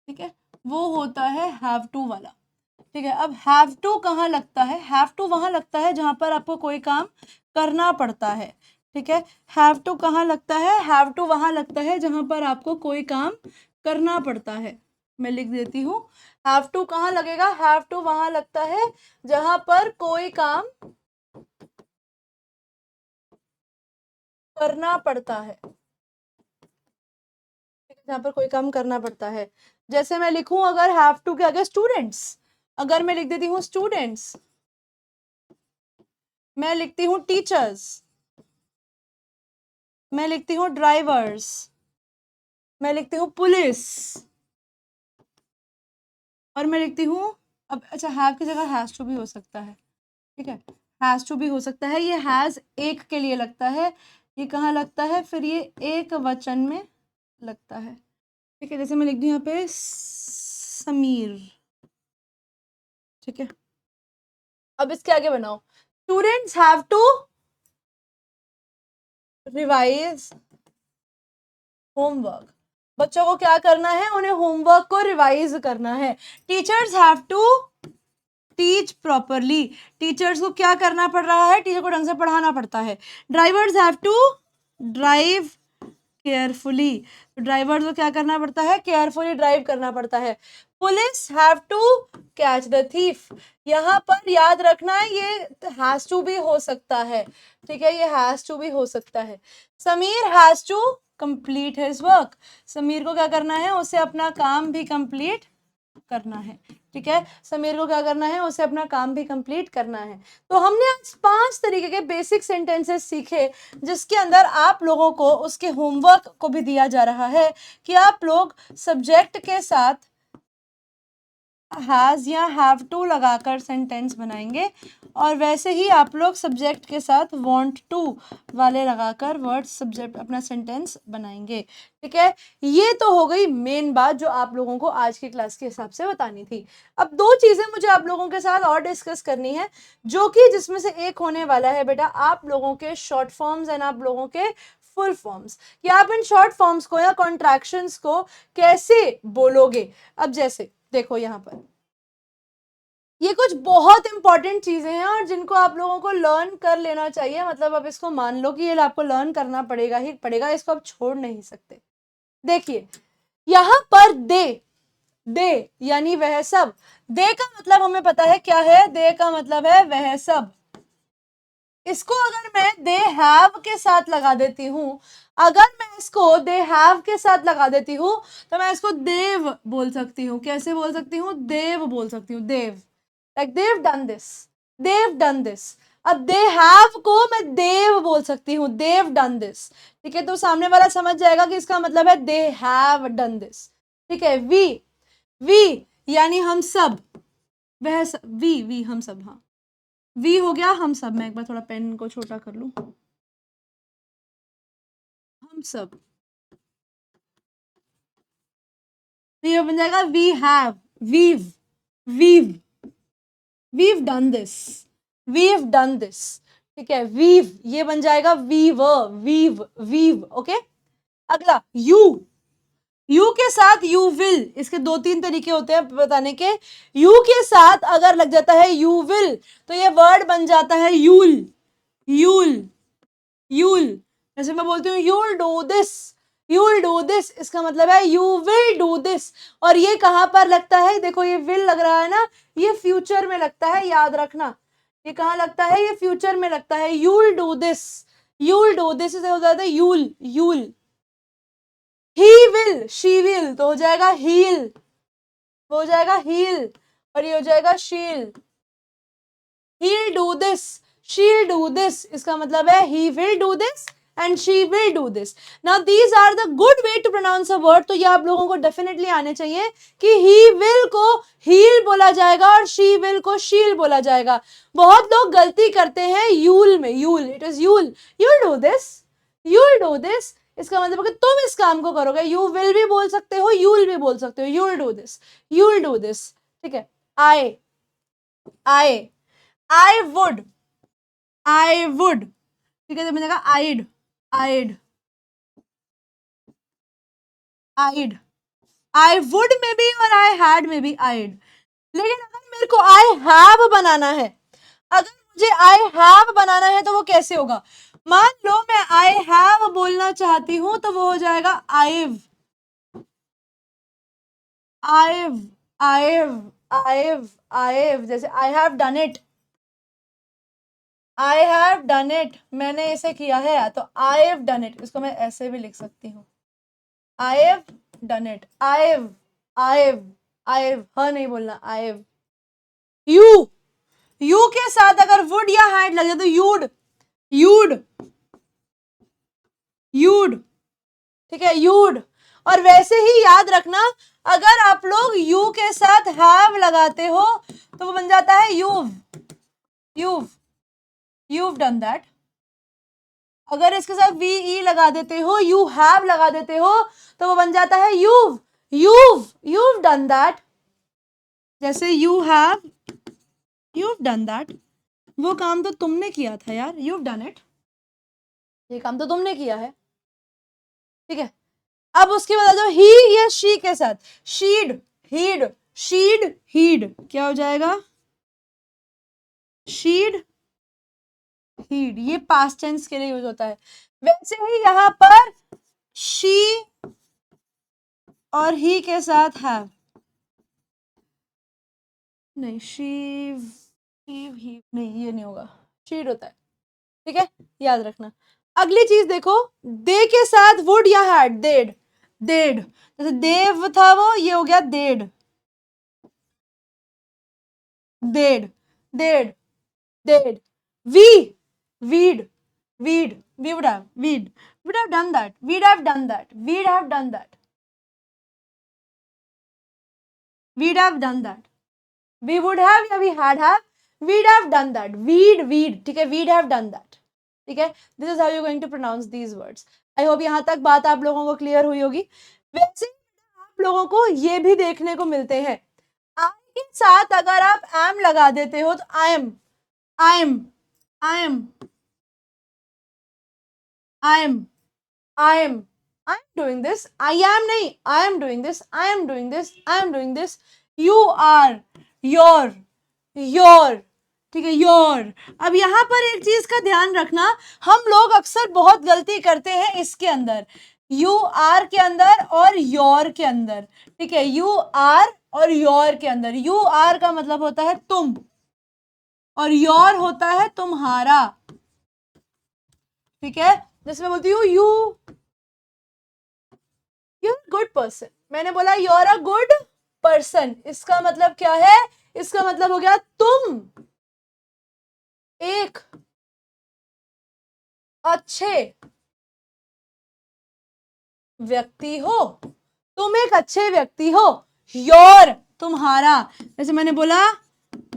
ठीक है, वो होता है हैव टू वाला, ठीक है। अब हैव टू कहाँ लगता है, हैव टू वहां लगता है जहां पर आपको कोई काम करना पड़ता है, ठीक है। हैव टू कहाँ लगता है, हैव टू वहां लगता है जहां पर आपको कोई काम करना पड़ता है। मैं लिख देती हूँ, हैव टू कहाँ लगेगा, हैव टू वहां लगता है जहां पर कोई काम करना पड़ता है, जहां पर कोई काम करना पड़ता है। जैसे मैं लिखूं अगर हैव टू के आगे स्टूडेंट्स, अगर मैं लिख देती हूँ स्टूडेंट्स, मैं लिखती हूँ टीचर्स, मैं लिखती हूँ ड्राइवर्स, मैं लिखती हूँ पुलिस, और मैं लिखती हूँ, अब अच्छा हैव की जगह हैज टू भी हो सकता है, ठीक है, हैज टू भी हो सकता है। ये हैज एक के लिए लगता है, ये कहाँ लगता है, फिर ये एक वचन में लगता है, ठीक है। जैसे मैं लिख दूँ यहाँ पे समीर, ठीक है। अब इसके आगे बनाओ, students have to revise homework, बच्चों को क्या करना है, उन्हें होमवर्क को रिवाइज करना है। Teachers have to teach properly, teachers को क्या करना पड़ रहा है, टीचर को ढंग से पढ़ाना पड़ता है। Drivers have to drive carefully, drivers को क्या करना पड़ता है, केयरफुली ड्राइव करना पड़ता है। Police have to catch the thief, यहाँ पर याद रखना है ये हैज टू भी हो सकता है, ठीक है, ये हैज टू भी हो सकता है। Sameer has to complete his work, Sameer को क्या करना है, उसे अपना काम भी कंप्लीट करना है, ठीक है, समीर को क्या करना है, उसे अपना काम भी कंप्लीट करना है। तो हमने आज 5 तरीके के बेसिक सेंटेंसेस सीखे, जिसके अंदर आप लोगों को उसके होमवर्क को भी दिया जा रहा है कि आप लोग सब्जेक्ट के साथ हैज या हैव टू लगाकर सेंटेंस बनाएंगे, और वैसे ही आप लोग सब्जेक्ट के साथ वांट टू वाले लगाकर वर्ड सब्जेक्ट अपना सेंटेंस बनाएंगे, ठीक है। ये तो हो गई मेन बात जो आप लोगों को आज की क्लास के हिसाब से बतानी थी। अब 2 चीजें मुझे आप लोगों के साथ और डिस्कस करनी है, जो कि जिसमें से एक होने वाला है बेटा आप लोगों के शॉर्ट फॉर्म्स एंड आप लोगों के फुल फॉर्म्स, कि आप इन शॉर्ट फॉर्म्स को या कॉन्ट्रैक्शंस को कैसे बोलोगे। अब जैसे देखो यहाँ पर ये कुछ बहुत इंपॉर्टेंट चीजें हैं और जिनको आप लोगों को लर्न कर लेना चाहिए, मतलब अब इसको मान लो कि ये आपको लर्न करना पड़ेगा ही पड़ेगा, इसको आप छोड़ नहीं सकते। देखिए यहां पर दे यानी वह सब, दे का मतलब हमें पता है क्या है, दे का मतलब है वह सब। इसको अगर मैं दे हैव के साथ लगा देती हूं, अगर मैं इसको दे हैव के साथ लगा देती हूं तो मैं इसको देव बोल सकती हूँ। कैसे बोल सकती हूँ, देव बोल सकती हूँ, देव, like they've done this, they've done this। अब they have को मैं देव बोल सकती हूँ, they've done this, ठीक है। तो सामने वाला समझ जाएगा कि इसका मतलब है they have done this, ठीक है। we यानी हम सब, वह सब, we हम सब, हाँ वी हो गया हम सब। मैं एक बार थोड़ा पेन को छोटा कर लूं, हम सब, तो ये बन जाएगा we have, we've done this, we've done this, ठीक है। वीव ये बन जाएगा वीव, वीव, ओके। अगला यू, के साथ यू विल, इसके 2-3 तरीके होते हैं बताने के। यू के साथ अगर लग जाता है यू विल तो ये वर्ड बन जाता है यूल, यूल, यूल। जैसे मैं बोलती हूँ you'll do this, you'll do this, इसका मतलब है यू विल डू दिस। और ये कहाँ पर लगता है, देखो ये विल लग रहा है ना, ये फ्यूचर में लगता है, याद रखना। ये कहाँ लगता है, ये फ्यूचर में लगता है। You'll do this, you'll do this से हो जाता है you'll, you'll. He will, she will तो हो जाएगा हील, हो जाएगा हील, और ये हो जाएगा शील। he'll do this, she'll do this, इसका मतलब है he will do this and she will do this. Now these are the good way to pronounce a word. तो ये आप लोगों को definitely आने चाहिए कि he will को he'll बोला जाएगा और she will को she'll बोला जाएगा। बहुत लोग गलती करते हैं you'll में, you'll, it is you'll, you'll do this, you'll do this, इसका मतलब है कि तुम इस काम को करोगे। you will भी बोल सकते हो, you'll भी बोल सकते हो, you'll do this, you'll do this, ठीक है। I would, I would, ठीक है, तो मैंने कहा I'd, I'd, I'd, I would में भी और I had में भी I'd। लेकिन अगर मेरे को I have बनाना है, अगर मुझे I have बनाना है तो वो कैसे होगा? मान लो मैं I have बोलना चाहती हूं तो वो हो जाएगा I've, I've, I've, I've, I've, जैसे I have done it, I have done it, मैंने इसे किया है, तो I have done it, इसको मैं ऐसे भी लिख सकती हूँ, I have done it, I've, हाँ नहीं बोलना, I've। you के साथ अगर would या had लग जाए तो you'd, ठीक है, you'd। और वैसे ही याद रखना, अगर आप लोग you के साथ have लगाते हो तो वो बन जाता है you've done that। अगर इसके साथ ve लगा देते हो, you have लगा देते हो तो वो बन जाता है you've done that। जैसे you've done that, वो काम तो तुमने किया था यार, you've done it, ये काम तो तुमने किया है, ठीक है। अब उसके बाद आ जाओ he या she के साथ, he'd, क्या हो जाएगा? he'd, ये पास्ट टेंस के लिए यूज होता है। वैसे ही यहाँ पर she और he के साथ have, नहीं नहीं, ये नहीं होगा, she'd होता है, ठीक है, याद रखना। अगली चीज देखो, दे के साथ वुड या हैड, डेड, जैसे देव था वो, ये हो गया dead, we'd would have done that, we'd have done that, we would have या we had have, we'd have done that, we'd, ठीक है, we'd have done that, ठीक है। This is how you going to pronounce these words. I hope यहाँ तक बात आप लोगों को क्लियर हुई होगी। वैसे आप लोगों को ये भी देखने को मिलते हैं, आई के साथ अगर आप एम लगा देते हो तो I am doing this, I am नहीं, I am doing this, I am doing this, you are, your, ठीक है, योर। अब यहाँ पर एक चीज का ध्यान रखना, हम लोग अक्सर बहुत गलती करते हैं इसके अंदर, यू आर के अंदर और योर के अंदर, ठीक है, यू आर और योर के अंदर। यू आर का मतलब होता है तुम और योर होता है तुम्हारा, ठीक है। जैसे मैं बोलती हूँ यू गुड पर्सन, मैंने बोला you are a good person, इसका मतलब क्या है? इसका मतलब हो गया तुम एक अच्छे व्यक्ति हो, तुम एक अच्छे व्यक्ति हो। योर तुम्हारा, जैसे मैंने बोला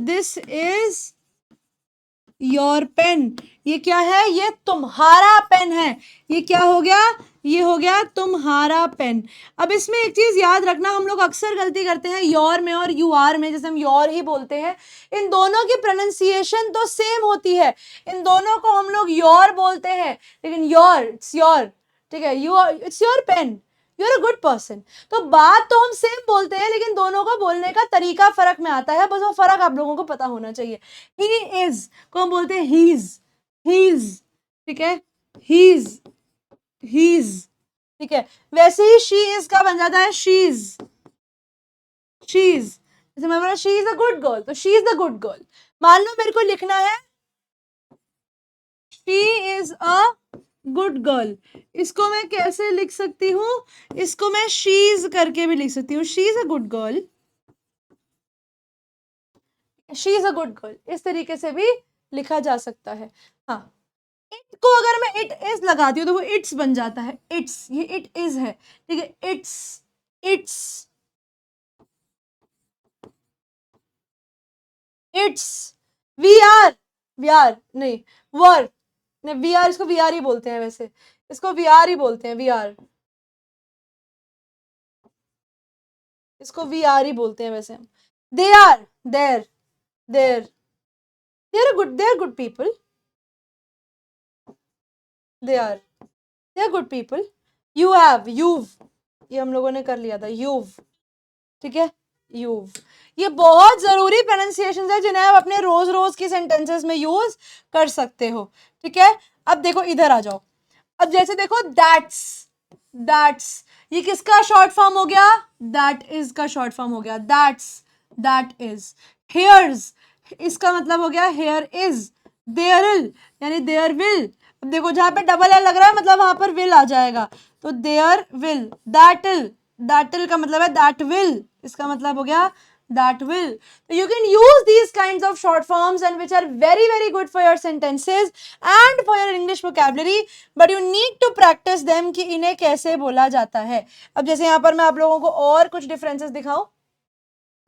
दिस इज योर पेन, ये क्या है? ये तुम्हारा पेन है। ये क्या हो गया? ये हो गया तुम्हारा पेन। अब इसमें एक चीज याद रखना, हम लोग अक्सर गलती करते हैं योर में और यू आर में, जैसे हम योर ही बोलते हैं, इन दोनों की प्रोनाउंसिएशन तो सेम होती है, इन दोनों को हम लोग योर बोलते हैं, लेकिन योर, इट्स योर, ठीक है, you it's your pen, you are a good person. तो बात तो हम सेम बोलते हैं, लेकिन दोनों को बोलने का तरीका फर्क में आता है, बस वो फर्क आप लोगों को पता होना चाहिए। ही इज को हम बोलते हैं हीज, ठीक है, हीज, ठीक है। वैसे ही शी इज का बन जाता है शीज, जैसे मैं बोला she is a good girl, तो she is the good girl. मान लो मेरे को लिखना है she is a good girl, इसको मैं कैसे लिख सकती हूँ, इसको मैं शीज करके भी लिख सकती हूँ, she is a good girl, she is a good girl, इस तरीके से भी लिखा जा सकता है। हाँ, इट को अगर मैं इट इज लगाती हूँ तो वो इट्स बन जाता है, इट्स, ये इट इज है, ठीक है, it's, it's, it's, we are नहीं, वर नहीं, वी आर, इसको वी आर ही बोलते हैं, वैसे इसको वी आर ही बोलते हैं, वी आर, इसको वी आर ही बोलते हैं वैसे हम। They are, there, there, they are good people, they are good people. You have, you've, ये हम लोगों ने कर लिया था, यूव, ठीक है, यूव। ये बहुत जरूरी प्रोनाउंसिएशंस है जिन्हें आप अपने रोज रोज की सेंटेंसेस में यूज कर सकते हो, ठीक है। अब देखो इधर आ जाओ, अब जैसे देखो दैट्स, दैट्स, ये किसका शॉर्ट फॉर्म हो गया, दैट इज का शॉर्ट फॉर्म हो गया, दैट्स, दैट इज। हेयर्स, इसका मतलब हो गया हेयर इज। देयर यानी देयर विल, अब देखो जहां पे डबल एल लग रहा है मतलब वहां पर विल आ जाएगा, तो देयर विल। दैटिल, दैटिल का मतलब है दैट विल, इसका मतलब हो गया that will. So you can use these kinds of short forms and which are very very good for your sentences and for your English vocabulary, but you need to practice them कि इन्हें कैसे बोला जाता है। अब जैसे यहाँ पर मैं आप लोगों को और कुछ differences दिखाऊं,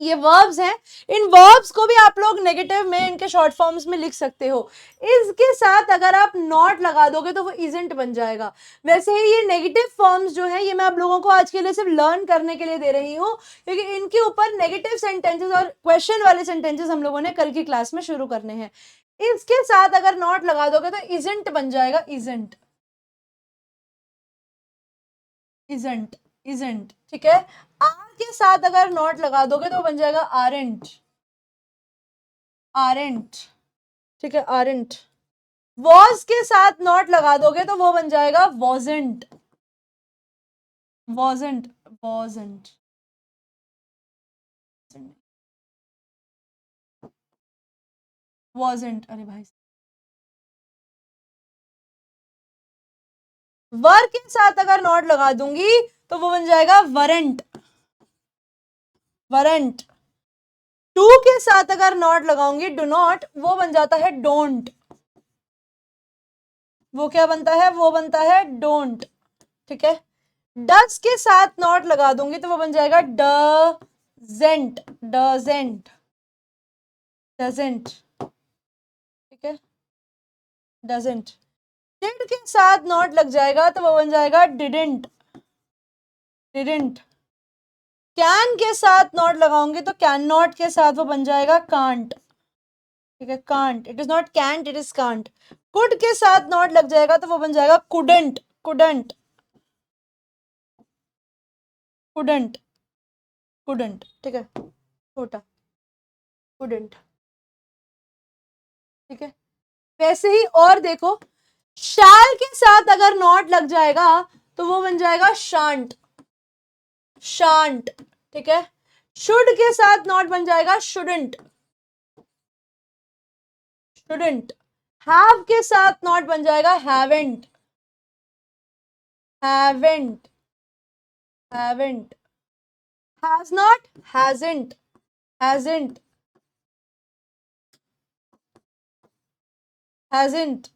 ये verbs हैं, इन verbs को भी आप लोग नेगेटिव में इनके शॉर्ट फॉर्म्स में लिख सकते हो। इसके साथ अगर आप नॉट लगा दोगे तो वो इजंट बन जाएगा। वैसे ही ये नेगेटिव फॉर्म्स जो है ये मैं आप लोगों को आज के लिए सिर्फ लर्न करने के लिए दे रही हूँ, क्योंकि इनके ऊपर नेगेटिव सेंटेंसेस और क्वेश्चन वाले सेंटेंसेस हम लोगों ने कल की क्लास में शुरू करने हैं। इसके साथ अगर नॉट लगा दोगे तो इजंट बन जाएगा, इजंट, इजंट, इजंट, ठीक है। आर के साथ अगर नॉट लगा दोगे तो बन जाएगा आरेंट, आरेंट, ठीक है, आरेंट। वॉज के साथ नॉट लगा दोगे तो वो बन जाएगा वॉजेंट, वॉजेंट, वॉजेंट, वॉजेंट, अरे भाई। वर के साथ अगर नॉट लगा दूंगी तो वो बन जाएगा वरेंट, वरेंट। टू के साथ अगर नॉट लगाऊंगी, डू नॉट, वो बन जाता है डोंट, वो क्या बनता है, वो बनता है डोंट, ठीक है। डज के साथ नॉट लगा दूंगी तो वो बन जाएगा डजेंट, डजेंट, डजेंट, ठीक है, डजेंट। डिड के साथ नॉट लग जाएगा तो वो बन जाएगा डिडेंट, डिडेंट। कैन के साथ नॉट लगाऊंगी तो कैन नॉट के साथ वो बन जाएगा कांट, ठीक है, can't. It is not can't, it is can't. Could के साथ नॉट लग जाएगा तो वो बन जाएगा कुडंट, कुडंट, कुडंट, कुडंट, ठीक है, छोटा, कुडंट, ठीक है। वैसे ही और देखो, शैल के साथ अगर नॉट लग जाएगा तो वो बन जाएगा शांट, शांट, ठीक है। शुड के साथ नॉट बन जाएगा शुडंट, शुडंट। हैव के साथ नॉट बन जाएगा haven't, haven't, haven't. Has not, हैजेंट, हैजेंट, हैजेंट।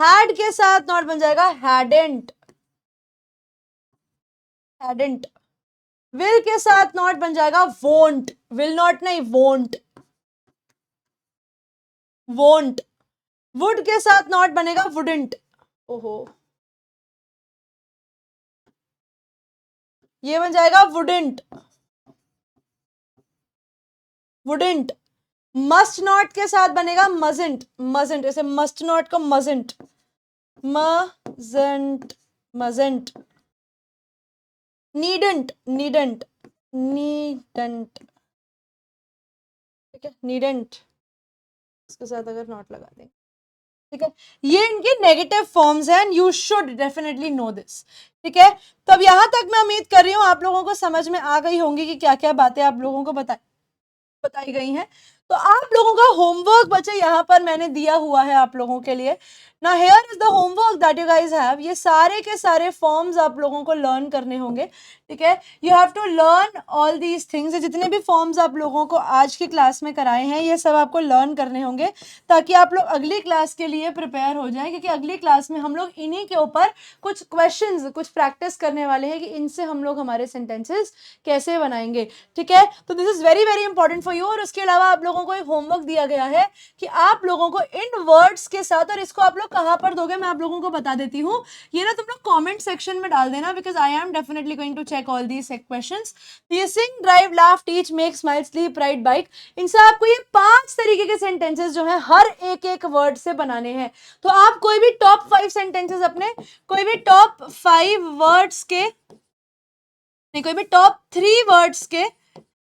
Had के साथ नॉट बन जाएगा हैडेंट, हैडेंट। विल के साथ नॉट बन जाएगा वोंट, विल नॉट नहीं, वोंट, वोंट। वुड के साथ नॉट बनेगा वुडेंट, ओहो, ये बन जाएगा वुडेंट, वुडेंट। मस्ट नॉट के साथ बनेगा मजेंट, मजेंट, जैसे मस्ट नॉट को मजेंट, मजेंट, मजेंट, नीडंट, नीडंट, नीडंट, ठीक है, नीडंट, इसके साथ अगर नॉट लगा दें, ठीक है, ये इनके नेगेटिव फॉर्म्स हैं and you should definitely know this, ठीक है। तो अब यहां तक मैं उम्मीद कर रही हूँ आप लोगों को समझ में आ गई होंगी कि क्या क्या बातें आप लोगों को बताई गई हैं। तो आप लोगों का होमवर्क बच्चे यहाँ पर मैंने दिया हुआ है आप लोगों के लिए। ना here is the homework that you guys have. ये सारे के सारे फॉर्म्स आप लोगों को लर्न करने होंगे, ठीक है। You have to learn all these things. जितने भी फॉर्म्स आप लोगों को आज की क्लास में कराए हैं ये सब आपको लर्न करने होंगे ताकि आप लोग अगली क्लास के लिए प्रिपेयर हो जाएं, क्योंकि अगली क्लास में हम लोग इन्हीं के ऊपर कुछ क्वेश्चंस, कुछ प्रैक्टिस करने वाले हैं कि इनसे हम लोग हमारे सेंटेंसेस कैसे बनाएंगे, ठीक है। तो this is very very important for you. और उसके अलावा आप लोगों को एक होमवर्क दिया गया है कि आप लोगों को इन वर्ड्स के साथ, और इसको आप लोग कहां पर दोगे मैं आप लोगों को बता देती हूँ, ये ना तुम लोग कमेंट सेक्शन में डाल देना, because I am definitely going to check all these questions. ये sing, drive, laugh, teach, make, smile, sleep, ride, bike, इनसे आपको ये 5 तरीके के सेंटेंसेस जो है हर एक एक वर्ड से बनाने हैं। तो आप कोई भी टॉप 5 सेंटेंसेस अपने, कोई भी टॉप 5 वर्ड्स के नहीं, कोई भी टॉप 3 वर्ड्स के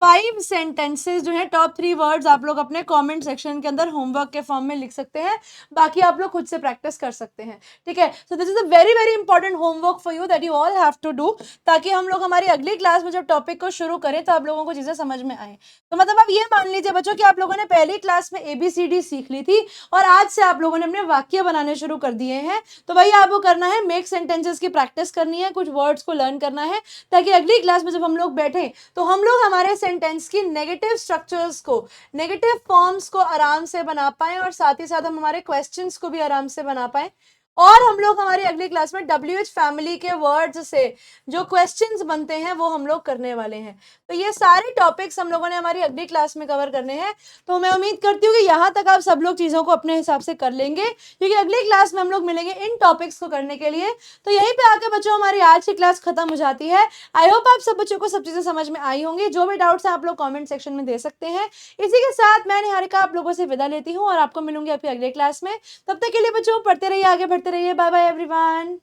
5 सेंटेंसेस जो है, टॉप 3 वर्ड्स आप लोग अपने कमेंट सेक्शन के अंदर होमवर्क के फॉर्म में लिख सकते हैं। बाकी आप लोग खुद से प्रैक्टिस कर सकते हैं, ठीक है। So this is a very very important homework for you that you all have to do, ताकि हम लोग हमारी अगली क्लास में जब टॉपिक को शुरू करें तो आप लोगों को चीजें समझ में आए। तो मतलब आप ये मान लीजिए बच्चों कि आप लोगों ने पहली क्लास में ABCD सीख ली थी और आज से आप लोगों ने अपने वाक्य बनाने शुरू कर दिए हैं। तो भाई आपको करना है मेक सेंटेंसेस की प्रैक्टिस करनी है, कुछ वर्ड्स को लर्न करना है, ताकि अगली क्लास में जब हम लोग बैठे तो हम लोग हमारे सेंटेंस की नेगेटिव स्ट्रक्चर्स को, नेगेटिव फॉर्म्स को आराम से बना पाए और साथ ही साथ हम हमारे क्वेश्चंस को भी आराम से बना पाए। और हम लोग हमारी अगली क्लास में WH फैमिली के वर्ड्स से जो क्वेश्चंस बनते हैं वो हम लोग करने वाले हैं। तो ये सारे टॉपिक्स हम लोगों ने हमारी अगली क्लास में कवर करने हैं। तो मैं उम्मीद करती हूँ कि यहाँ तक आप सब लोग चीज़ों को अपने हिसाब से कर लेंगे, क्योंकि अगली क्लास में हम लोग मिलेंगे इन टॉपिक्स को करने के लिए। तो यहीं पे आके बच्चों हमारी आज की क्लास खत्म हो जाती है। आई होप आप सब बच्चों को सब चीज़ें समझ में आई होंगी। जो भी डाउट्स हैं आप लोग कॉमेंट सेक्शन में दे सकते हैं। इसी के साथ मैं निहारिका आप लोगों से विदा लेती हूँ और आपको मिलूंगी आपकी अगले क्लास में। तब तक के लिए बच्चों पढ़ते रहिए, आगे बढ़ते रहिए। Bye bye everyone.